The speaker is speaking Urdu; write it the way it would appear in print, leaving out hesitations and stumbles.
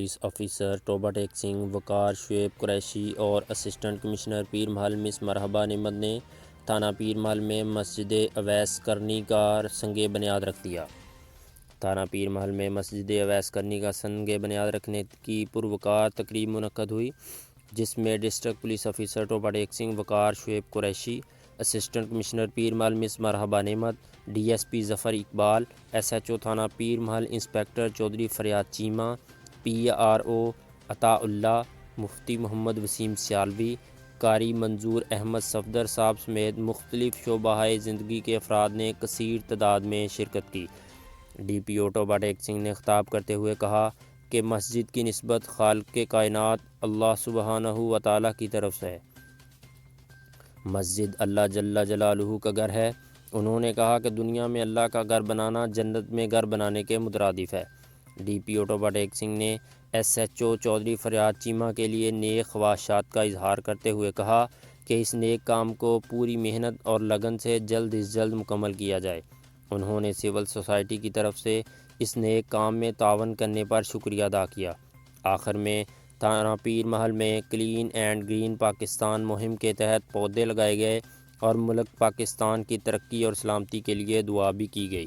پولیس آفیسر ٹوبہ سنگھ، وقار، شعیب، قریشی اور assistant commissioner Pirmahal Miss Marhaba نعمت نے تھانہ پیرمحل میں مسجد اویس قرنی کا سنگِ بنیاد رکھ دیا۔ تھانہ پیرمحل میں مسجد اویس قرنی کا سنگِ بنیاد رکھنے کی پروقار تقریب منعقد ہوئی، جس میں district police officer Toba Singh, Waqar, Shoaib, Qureshi, assistant commissioner Pirmahal Miss Marhaba Naimat, D S P Zafar Iqbal, S H O تھانہ Pirmahal inspector Chaudhry Faryad Cheema, P R O Allah, Mufti Muhammad Waseem Sialvi, Qari Manzoor Ahmad Safdar صاحب سمیت مختلف شعبۂ زندگی کے افراد نے کثیر تعداد میں شرکت کی۔ ڈی پی او ٹوبہ سنگھ نے خطاب کرتے ہوئے کہا کہ مسجد کی نسبت خالق کائنات اللہ سبحانہ و تعالیٰ کی طرف سے ہے۔ مسجد اللہ جل جلالہ کا گھر ہے۔ انہوں نے کہا کہ دنیا میں اللہ کا گھر بنانا جنت میں گھر بنانے کے مترادف ہے۔ ڈی پی او ٹوبہ سنگھ نے ایس ایچ او چوہدری فریاد چیمہ کے لیے نیک خواہشات کا اظہار کرتے ہوئے کہا کہ اس نیک کام کو پوری محنت اور لگن سے جلد از جلد مکمل کیا جائے۔ انہوں نے سول سوسائٹی کی طرف سے اس نیک کام میں تعاون کرنے پر شکریہ ادا کیا۔ آخر میں تھانہ پیرمحل میں کلین اینڈ گرین پاکستان مہم کے تحت پودے لگائے گئے اور ملک پاکستان کی ترقی اور سلامتی کے لیے دعا بھی کی گئی۔